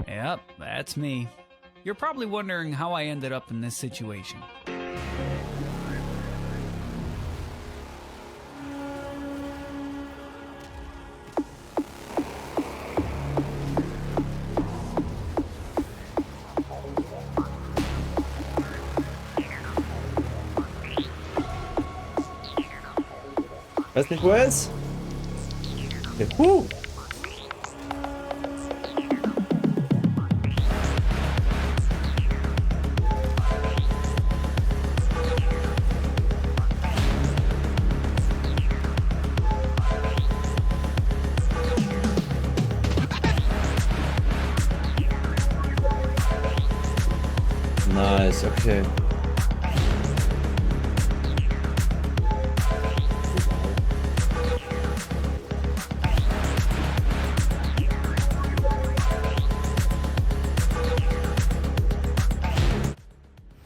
Yep, that's me. You're probably wondering how I ended up in this situation. Weiß nicht, wo er ist. Okay. Nice, okay.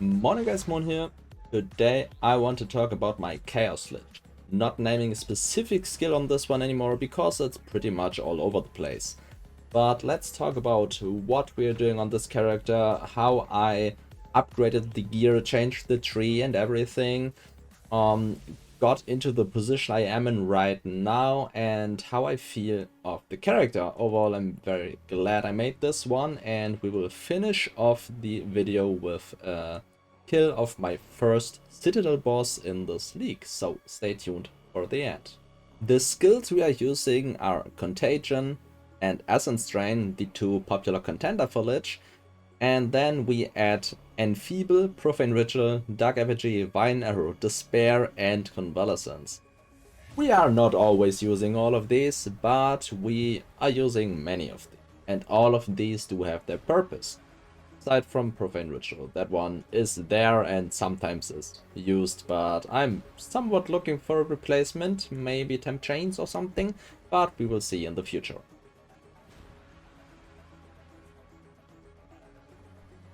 Morning guys, Moorhuhn here. Today I want to talk about my Chaos Lich. Not naming a specific skill on this one anymore because it's pretty much all over the place. But let's talk about what we are doing on this character, how I upgraded the gear, changed the tree and everything. Got into the position I am in right now and how I feel of the character. Overall, I'm very glad I made this one, and we will finish off the video with a kill of my first Citadel boss in this league, so stay tuned for the end. The skills we are using are Contagion and Ascendancy, the two popular contender for Lich, and then we add Enfeeble, Profane Ritual, Dark Effigy, Vine Arrow, Despair, and Convalescence. We are not always using all of these, but we are using many of them, and all of these do have their purpose. Aside from Profane Ritual, that one is there and sometimes is used, but I'm somewhat looking for a replacement, maybe Temp Chains or something, but we will see in the future.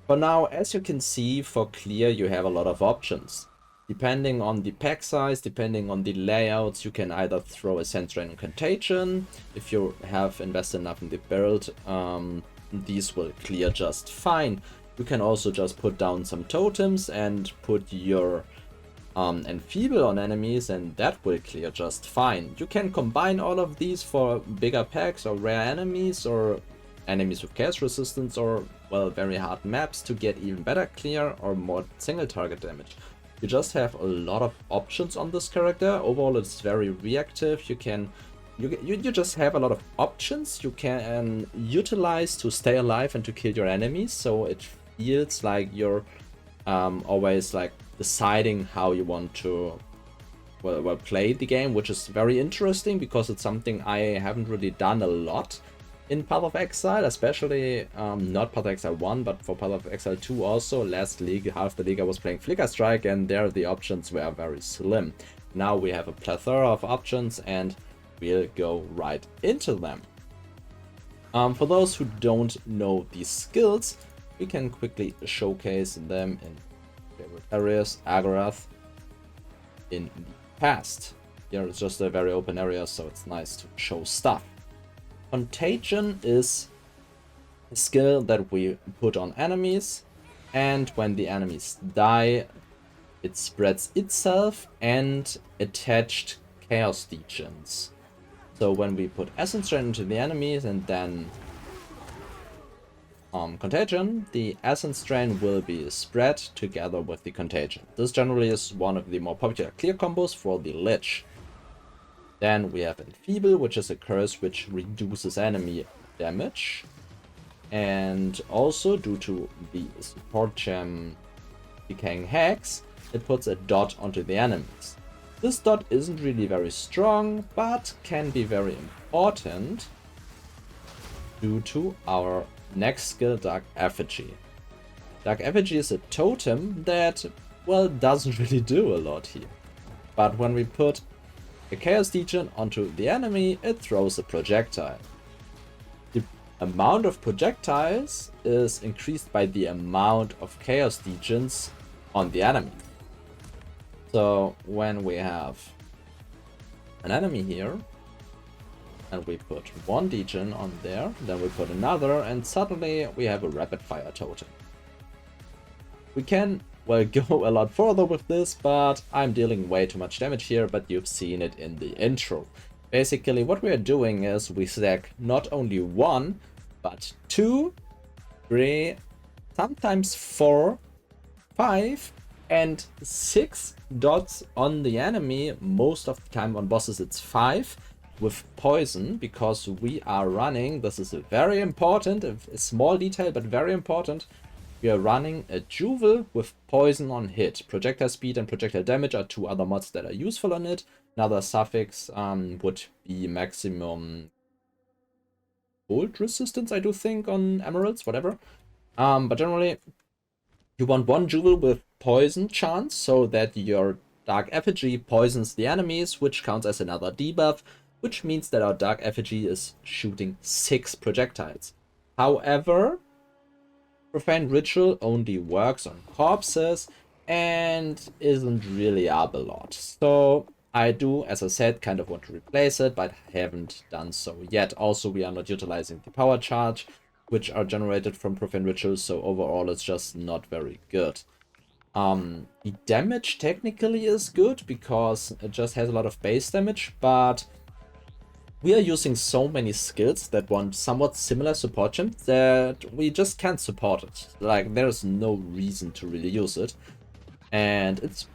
For now, as you can see, for clear you have a lot of options. Depending on the pack size, depending on the layouts, you can either throw a Sense Drain and Contagion. If you have invested enough in the build, these will clear just fine. You can also just put down some totems and put your Enfeeble on enemies, and that will clear just fine. You can combine all of these for bigger packs or rare enemies or enemies with chaos resistance, or well, very hard maps to get even better clear or more single target damage. You just have a lot of options on this character. Overall, it's very reactive. You just have a lot of options you can utilize to stay alive and to kill your enemies, so it feels like you're always like deciding how you want to well play the game, which is very interesting because it's something I haven't really done a lot in Path of Exile, especially not Path of Exile 1, but for Path of Exile 2 also. Last league, half the league I was playing Flicker Strike, and there the options were very slim. Now we have a plethora of options and we'll go right into them. For those who don't know these skills, we can quickly showcase them in favorite areas. Agorath in the past. Here it's just a very open area, so it's nice to show stuff. Contagion is a skill that we put on enemies, and when the enemies die, it spreads itself and attached chaos legions. So when we put Essence Drain into the enemies and then Contagion, the Essence Drain will be spread together with the Contagion. This generally is one of the more popular clear combos for the Lich. Then we have Enfeeble, which is a curse which reduces enemy damage. And also, due to the support gem Decaying Hex, it puts a dot onto the enemies. This dot isn't really very strong, but can be very important due to our next skill, Dark Effigy. Dark Effigy is a totem that, well, doesn't really do a lot here. But when we put a Chaos Legion onto the enemy, it throws a projectile. The amount of projectiles is increased by the amount of Chaos Legions on the enemy. So when we have an enemy here, and we put one degen on there, then we put another, and suddenly we have a rapid fire totem. We can, well, go a lot further with this, but I'm dealing way too much damage here, but you've seen it in the intro. Basically, what we are doing is we stack not only 1, but 2, 3, sometimes 4, 5, and 6 dots on the enemy. Most of the time on bosses it's 5, with poison, because we are running, this is a very important, a small detail, but very important, we are running a Juvel with poison on hit. Projectile speed and projectile damage are 2 other mods that are useful on it. Another suffix would be maximum cold resistance, I do think, on emeralds, whatever. But generally, you want 1 Juvel with poison chance, so that your Dark Effigy poisons the enemies, which counts as another debuff, which means that our Dark Effigy is shooting 6 projectiles. However, Profane Ritual only works on corpses and isn't really up a lot. So I do, as I said, kind of want to replace it, but haven't done so yet. Also, we are not utilizing the power charge, which are generated from Profane Rituals, so overall it's just not very good. The damage technically is good because it just has a lot of base damage, but we are using so many skills that want somewhat similar support gems that we just can't support it. Like, there's no reason to really use it. And it's,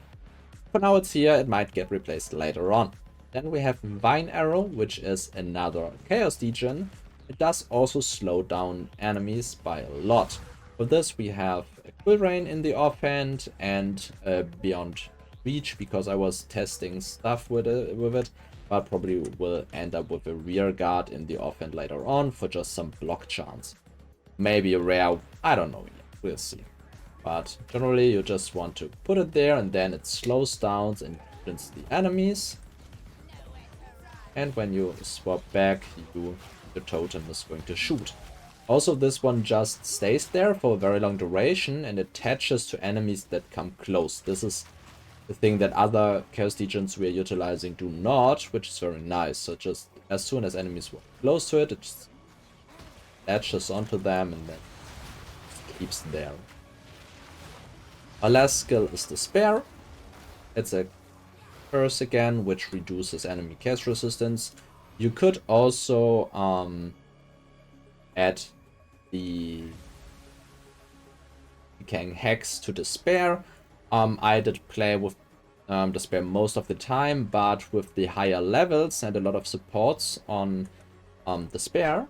for now it's here, it might get replaced later on. Then we have Vine Arrow, which is another Chaos Degen. It does also slow down enemies by a lot. For this we have a Quill Rain in the offhand and Beyond Reach, because I was testing stuff with it, but probably will end up with a Rear Guard in the offhand later on for just some block chance. Maybe a rare, I don't know yet, we'll see. But generally you just want to put it there, and then it slows down and hits the enemies. And when you swap back, the totem is going to shoot. Also, this one just stays there for a very long duration and attaches to enemies that come close. This is the thing that other Chaos Degens we are utilizing do not, which is very nice. So just as soon as enemies walk close to it, it just latches onto them and then keeps there. Our last skill is Despair. It's a curse again, which reduces enemy cast resistance. You could also add the Decaying Hex to Despair. I did play with Despair most of the time, but with the higher levels and a lot of supports on Despair,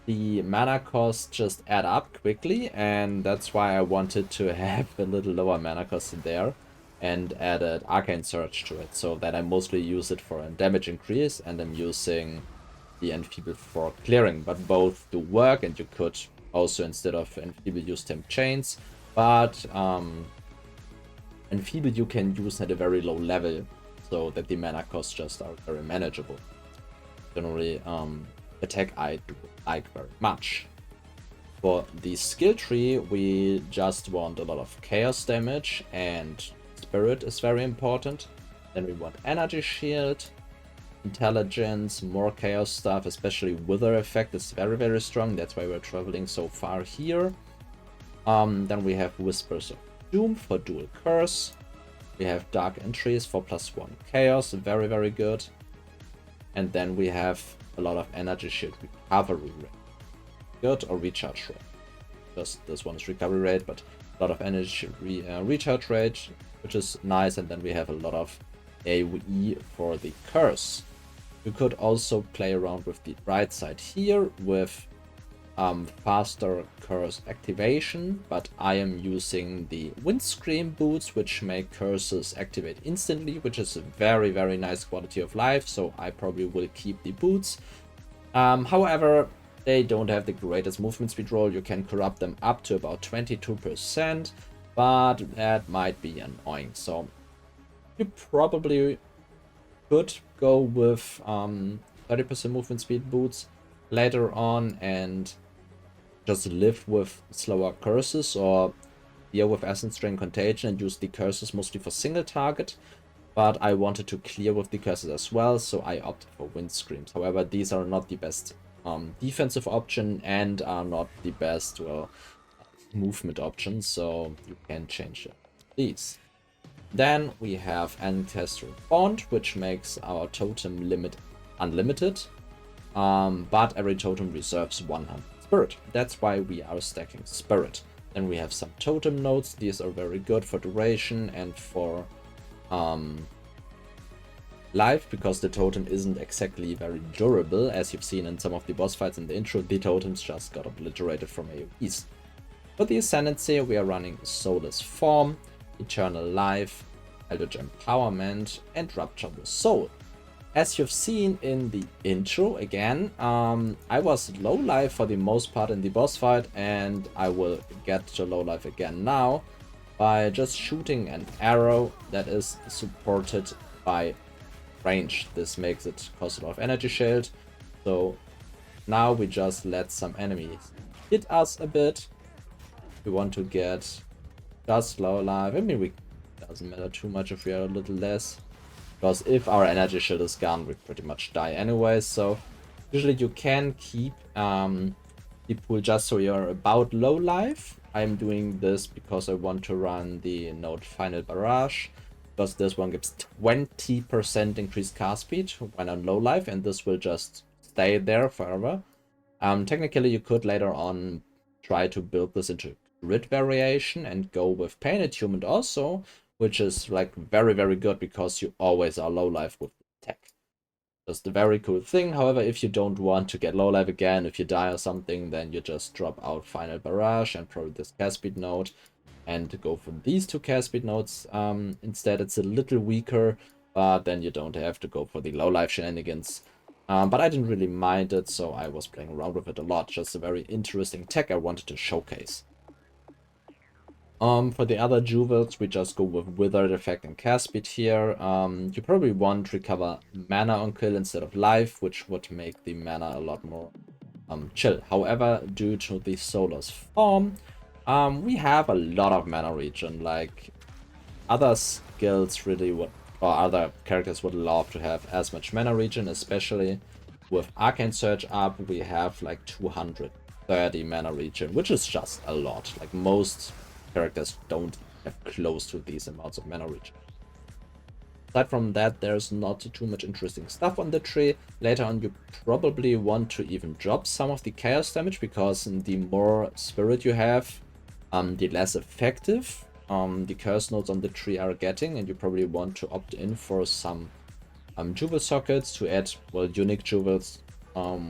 the mana costs just add up quickly, and that's why I wanted to have a little lower mana cost there and added Arcane Surge to it, so that I mostly use it for a damage increase and I'm using the Enfeeble for clearing. But both do work, and you could also, instead of Enfeeble, use Temp Chains, but Enfeeble you can use at a very low level, so that the mana costs just are very manageable. Generally, attack I do like very much. For the skill tree, we just want a lot of chaos damage, and spirit is very important. Then we want energy shield, intelligence, more chaos stuff, especially wither effect is very, very strong. That's why we're traveling so far here. Then we have Whispers of Doom for dual curse. We have Dark Entries for +1 chaos, very, very good. And then we have a lot of energy shield recovery rate. Good, or recharge rate. Just this one is recovery rate, but a lot of energy recharge rate, which is nice. And then we have a lot of AoE for the curse. You could also play around with the right side here with faster curse activation, but I am using the Windscreen boots, which make curses activate instantly, which is a very, very nice quality of life, so I probably will keep the boots. However, they don't have the greatest movement speed roll. You can corrupt them up to about 22%, but that might be annoying, so you probably could go with 30% movement speed boots later on and just live with slower curses, or deal with Essence Drain Contagion and use the curses mostly for single target. but I wanted to clear with the curses as well, so I opted for wind screams. However, these are not the best defensive option and are not the best, well, movement options, so you can change these. Then we have Ancestral Bond, which makes our totem limit unlimited, but every totem reserves 100 spirit. That's why we are stacking spirit. Then we have some totem nodes. These are very good for duration and for life, because the totem isn't exactly very durable. As you've seen in some of the boss fights in the intro, the totems just got obliterated from AoEs. For the Ascendancy, we are running Soulless Form, Eternal Life, Eldritch Empowerment, and Rupture the Soul. As you've seen in the intro, again, I was low life for the most part in the boss fight, and I will get to low life again now by just shooting an arrow that is supported by range. This makes it cost a lot of energy shield, so now we just let some enemies hit us a bit. We want to get just low life. I mean, doesn't matter too much if we are a little less, because if our energy shield is gone, we pretty much die anyway. So usually you can keep the pool just so you're about low life. I'm doing this because I want to run the node Final Barrage, because this one gives 20% increased cast speed when on low life, and this will just stay there forever. Technically, you could later on try to build this into grid variation and go with Pain Attunement also, which is like very, very good because you always are low life with the tech. Just a very cool thing. However, if you don't want to get low life again, if you die or something, then you just drop out Final Barrage and probably this cast speed node and go for these two cast speed nodes. Instead, it's a little weaker, but then you don't have to go for the low life shenanigans. But I didn't really mind it, so I was playing around with it a lot. Just a very interesting tech I wanted to showcase. For the other jewels, we just go with Withered Effect and cast speed here. You probably want to recover mana on kill instead of life, which would make the mana a lot more chill. However, due to the Soulless Form, we have a lot of mana regen. Like, other skills really would, or other characters would love to have as much mana regen, especially with Arcane Surge up. We have like 230 mana regen, which is just a lot. Like, most characters don't have close to these amounts of mana regen. Aside from that, there's not too much interesting stuff on the tree. Later on, you probably want to even drop some of the chaos damage, because the more spirit you have, the less effective the curse nodes on the tree are getting, and you probably want to opt in for some jewel sockets to add, well, unique jewels,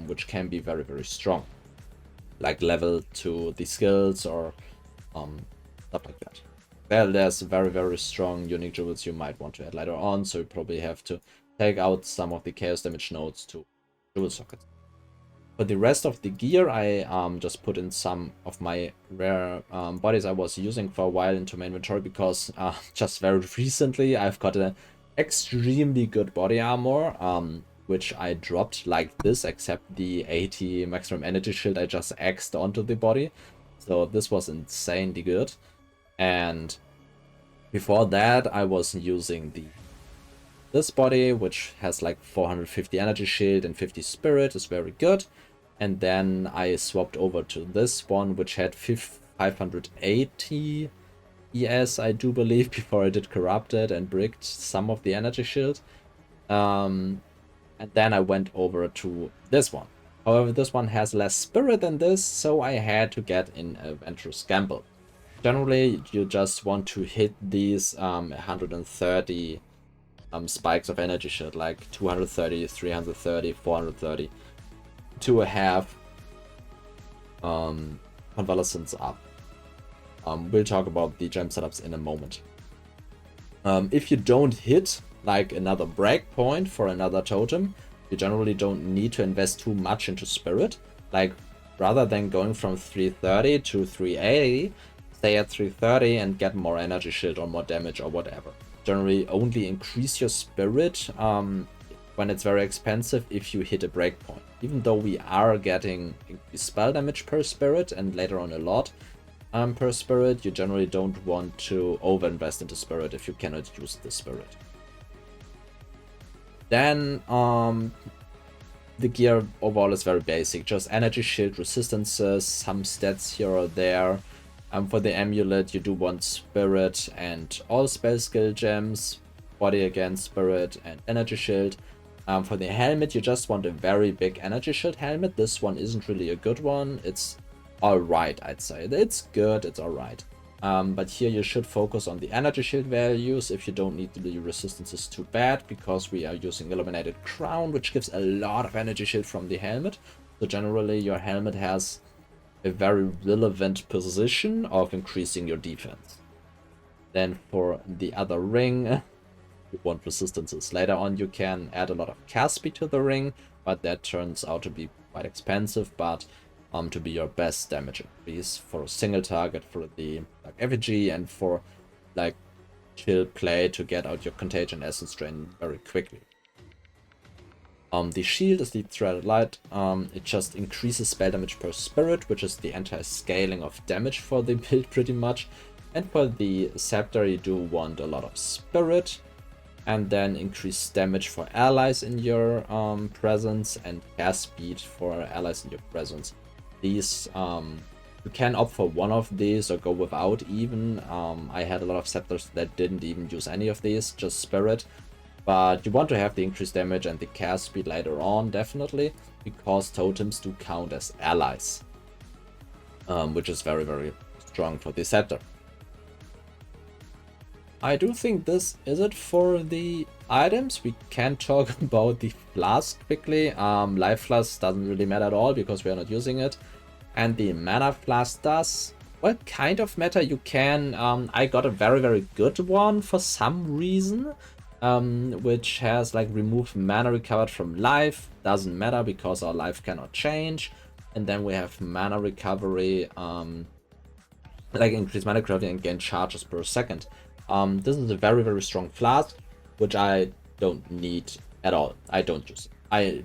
which can be very, very strong, like level to the skills or stuff like that. There's very, very strong unique jewels you might want to add later on, so you probably have to take out some of the chaos damage nodes to jewel sockets. For the rest of the gear, I just put in some of my rare bodies I was using for a while into my inventory, because just very recently I've got an extremely good body armor, which I dropped like this, except the 80 maximum energy shield I just axed onto the body. So this was insanely good. And before that, I was using this body, which has like 450 energy shield and 50 spirit, is very good. And then I swapped over to this one, which had 580 ES, I do believe, before I did Corrupted and bricked some of the energy shield. And then I went over to this one. However, this one has less spirit than this, so I had to get in Adventurous Gamble. Generally, you just want to hit these 130 spikes of energy shield, like 230, 330, 430, to have convalescence up. We'll talk about the gem setups in a moment. If you don't hit like another breakpoint for another totem, you generally don't need to invest too much into spirit. Like, rather than going from 330 to 380, stay at 330 and get more energy shield or more damage or whatever. Generally only increase your spirit when it's very expensive if you hit a breakpoint. Even though we are getting spell damage per spirit and later on a lot per spirit, you generally don't want to overinvest into spirit if you cannot use the spirit. Then the gear overall is very basic, just energy shield, resistances, some stats here or there. For the amulet you do want spirit and all spell skill gems, body again, spirit and energy shield. For the helmet you just want a very big energy shield helmet. This one isn't really a good one, it's alright, I'd say. It's good, it's alright. But here you should focus on the energy shield values if you don't need the resistances too bad, because we are using Illuminated Crown, which gives a lot of energy shield from the helmet. So generally your helmet has a very relevant position of increasing your defense. Then for the other ring, you want resistances. Later on you can add a lot of cast speed to the ring, but that turns out to be quite expensive, but to be your best damage increase for a single target, for the like effigy, and for like chill play to get out your contagion essence drain very quickly. The shield is the threaded light. It just increases spell damage per spirit, which is the anti-scaling of damage for the build pretty much. And for the scepter you do want a lot of spirit, and then increase damage for allies in your presence, and cast speed for allies in your presence. These you can opt for one of these or go without even. I had a lot of scepters that didn't even use any of these, just spirit. But you want to have the increased damage and the cast speed later on, definitely, because totems do count as allies, which is very, very strong for the scepter. I do think this is it for the items. We can talk about the flask quickly. Life flask doesn't really matter at all because we are not using it. And the mana flask does. What kind of matter? You can... I got a very, very good one for some reason. Which has like remove mana recovered from life. Doesn't matter because our life cannot change. And then we have mana recovery. Like increase mana recovery and gain charges per second. This is a very, very strong flask, which I don't need at all. I don't use it. I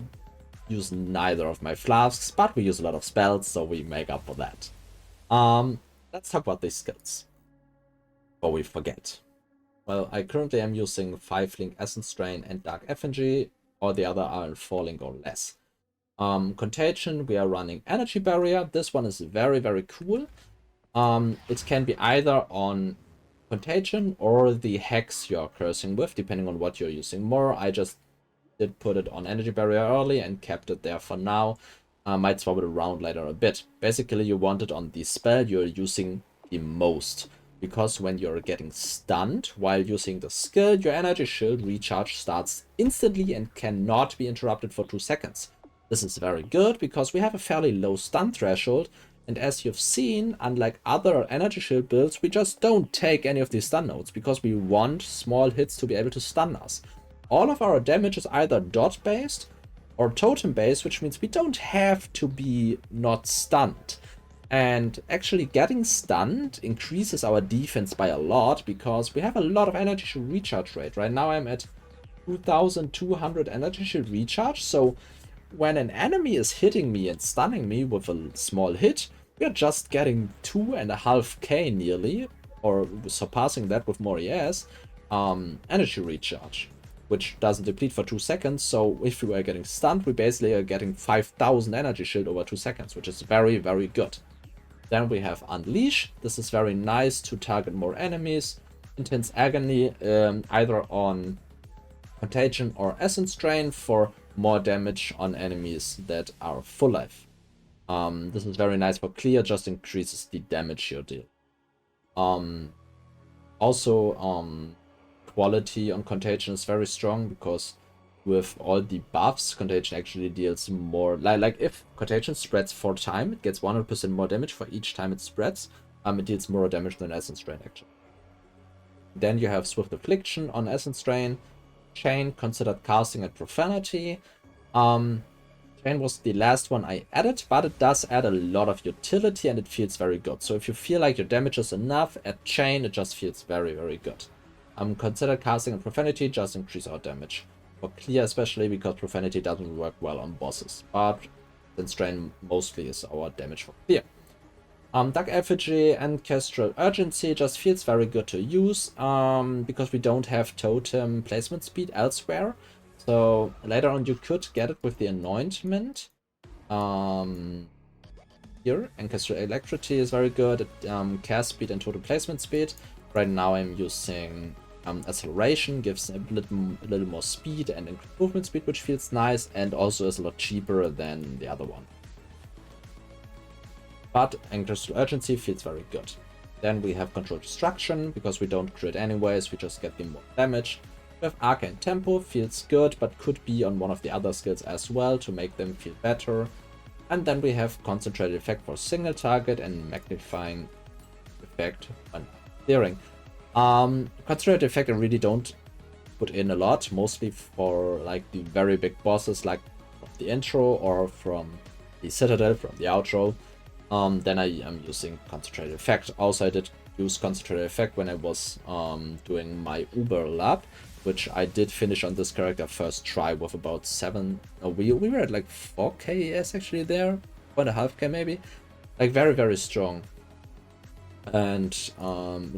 use neither of my flasks, but we use a lot of spells, so we make up for that. Let's talk about these skills before we forget. Well, I currently am using 5-link Essence Drain and Dark Effigy, or the other are 4-link or less. Contagion, we are running Energy Barrier. This one is very, very cool. It can be either on Contagion or the Hex you're cursing with, depending on what you're using more. I just did put it on Energy Barrier early and kept it there for now. Might swap it around later a bit. Basically, you want it on the spell you're using the most, because when you're getting stunned while using the skill, your energy shield recharge starts instantly and cannot be interrupted for 2 seconds. This is very good because we have a fairly low stun threshold, and as you've seen, unlike other energy shield builds, we just don't take any of these stun nodes because we want small hits to be able to stun us. All of our damage is either dot based or totem based, which means we don't have to be not stunned. And actually getting stunned increases our defense by a lot because we have a lot of energy shield recharge rate. Right now I'm at 2200 energy shield recharge, so when an enemy is hitting me and stunning me with a small hit, we are just getting 2.5k nearly, or surpassing that with more ES, energy recharge, which doesn't deplete for 2 seconds. So if we are getting stunned, we basically are getting 5000 energy shield over 2 seconds, which is very, very good. Then we have Unleash. This is very nice to target more enemies. Intense Agony, either on Contagion or Essence Drain for more damage on enemies that are full life. This is very nice for clear, just increases the damage you deal. Also, quality on Contagion is very strong because with all the buffs, Contagion actually deals more. Like if Contagion spreads 4 times, it gets 100% more damage for each time it spreads. It deals more damage than Essence Drain actually. Then you have Swift Affliction on Essence Drain. Chain, considered casting and Profanity. Chain was the last one I added, but it does add a lot of utility and it feels very good. So if you feel like your damage is enough, add Chain, it just feels very, very good. Considered casting and Profanity, just increase our damage. For clear especially, because Profanity doesn't work well on bosses, but since Drain mostly is our damage for clear. Dark Effigy and Kestrel Urgency just feels very good to use, because we don't have totem placement speed elsewhere. So later on you could get it with the anointment. Here, Ancestral Electricity is very good at cast speed and total placement speed. Right now I'm using Acceleration, gives a little more speed and movement speed, which feels nice, and also is a lot cheaper than the other one. But Ancestral Urgency feels very good. Then we have Control Destruction, because we don't crit anyways, we just get the more damage. We have Arcane Tempo, feels good, but could be on one of the other skills as well to make them feel better. And then we have Concentrated Effect for single target and Magnifying Effect when clearing. Concentrated Effect I really don't put in a lot, mostly for like the very big bosses, like from the intro or from the Citadel, from the outro. Then I am using Concentrated Effect. Also, I did use Concentrated Effect when I was doing my Uber lab, which I did finish on this character first try with about 7. We were at like 4k ES actually there, 1.5k maybe, like very very strong. And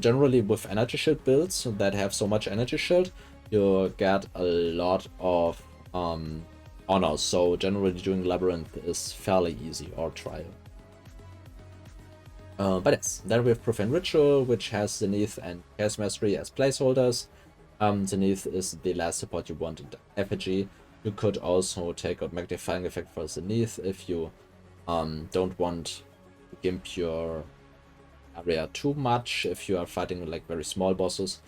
generally with energy shield builds that have so much energy shield, you get a lot of honors. So generally doing Labyrinth is fairly easy, or Trial. But yes, then we have Profane Ritual, which has Zenith and Chaos Mastery as placeholders. Zenith is the last support you want in the effigy. You could also take out Magnifying Effect for Zenith if you don't want to gimp your area too much, if you are fighting like very small bosses.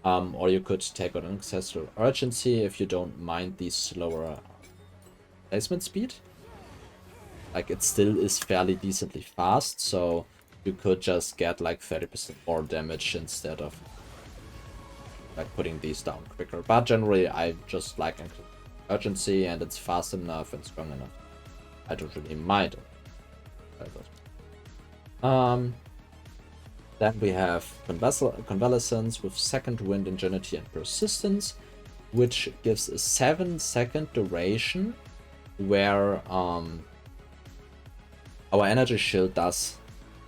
Or you could take out Ancestral Urgency if you don't mind the slower placement speed. Like, it still is fairly decently fast, so you could just get like 30% more damage instead of like putting these down quicker. But generally I just like Urgency, and it's fast enough and strong enough. I don't really mind it. Then we have Convalescence with Second Wind, Ingenuity, and Persistence, which gives a 7-second duration where our energy shield does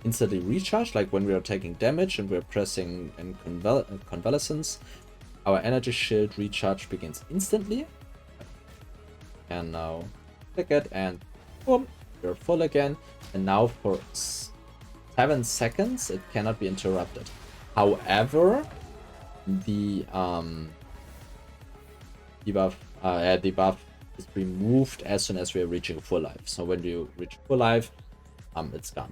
instantly recharge, like when we are taking damage and we're pressing in Convalescence, our energy shield recharge begins instantly. And now click it and boom, you're full again. And now for 7 seconds it cannot be interrupted. However, the debuff is removed as soon as we are reaching full life. So when you reach full life, it's gone.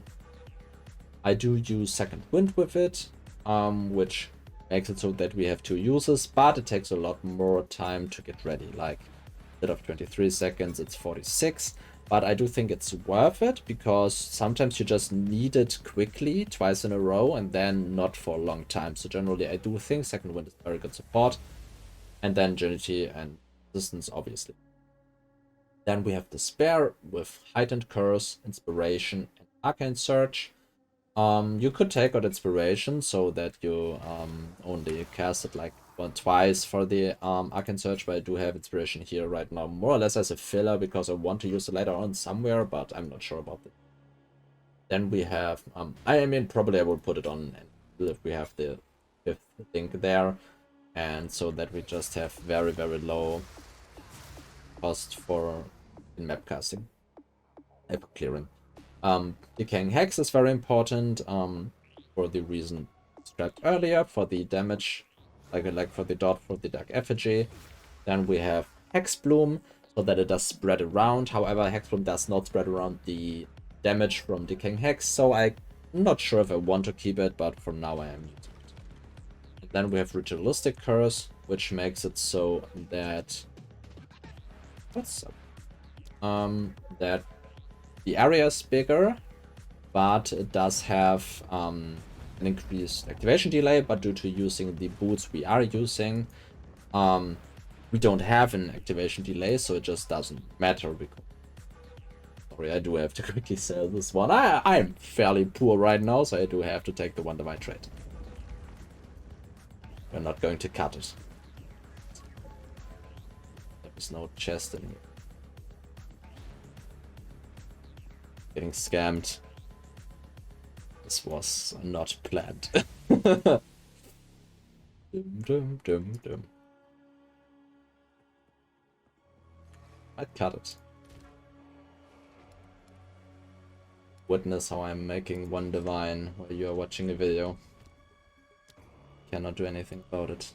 I do use Second Wind with it, which makes it so that we have 2 uses, but it takes a lot more time to get ready. Like, instead of 23 seconds, it's 46. But I do think it's worth it, because sometimes you just need it quickly, twice in a row, and then not for a long time. So generally, I do think Second Wind is very good support. And then Agility and Resistance, obviously. Then we have Despair with Heightened Curse, Inspiration, and Arcane Surge. You could take out Inspiration so that you only cast it like twice for the Arcane Surge, but I do have Inspiration here right now more or less as a filler, because I want to use it later on somewhere, but I'm not sure about it. Then we have, I mean, probably I will put it on if we have the 5th link there, and so that we just have very, very low cost for in-map casting and for clearing. Decaying Hex is very important for the reason described earlier, for the damage, like for the dot for the Dark Effigy. Then we have Hex Bloom, so that it does spread around. However, Hex Bloom does not spread around the damage from Decaying Hex, so I'm not sure if I want to keep it, but for now I am using it. And then we have Ritualistic Curse, which makes it so that that the area is bigger, but it does have an increased activation delay. But due to using the boots we are using, we don't have an activation delay, so it just doesn't matter. Because sorry, I do have to quickly sell this one. I'm fairly poor right now, so I do have to take the one that I trade. We're not going to cut it. There is no chest in here. Getting scammed. This was not planned. Dum, dum, dum, dum. I'd cut it. Witness how I'm making one divine while you are watching a video. Cannot do anything about it.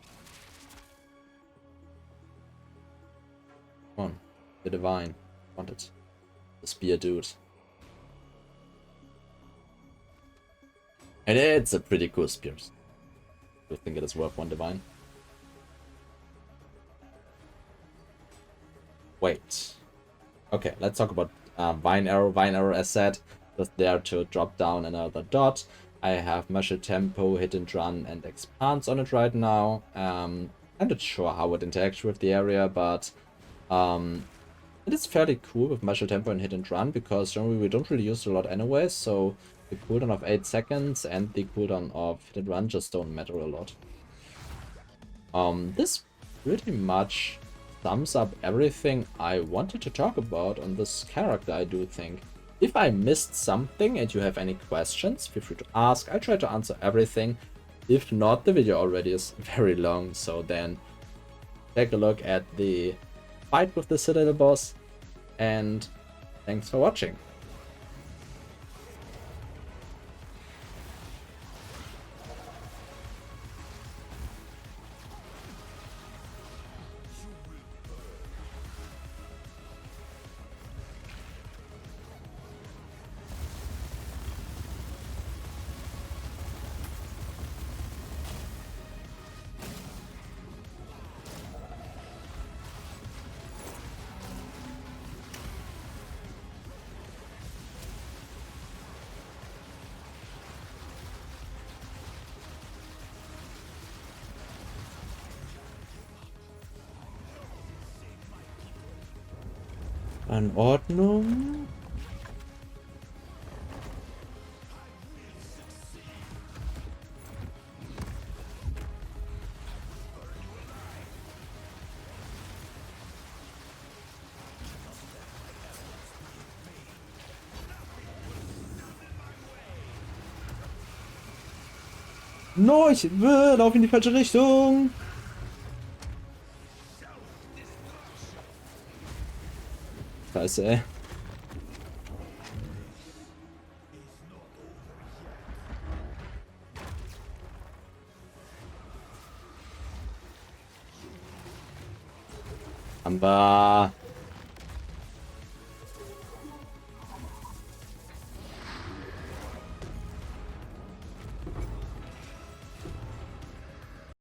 Come on, the divine. Want it. The spear dude. And it's a pretty cool spear. I think it is worth one divine. Wait. Okay, let's talk about Vine Arrow. Vine Arrow, as said, just there to drop down another dot. I have Measure Tempo, Hit and Run, and Expanse on it right now. I'm not sure how it interacts with the area, but it is fairly cool with Measure Tempo and Hit and Run, because generally we don't really use it a lot anyway, so the cooldown of 8 seconds and the cooldown of Hit and Run just don't matter a lot. This pretty much sums up everything I wanted to talk about on this character, I do think. If I missed something and you have any questions, feel free to ask. I try to answer everything. If not, the video already is very long, so then take a look at the fight with the Citadel boss, and thanks for watching. In Ordnung. No, ich laufe in die falsche Richtung. Scheiße, ey. Aber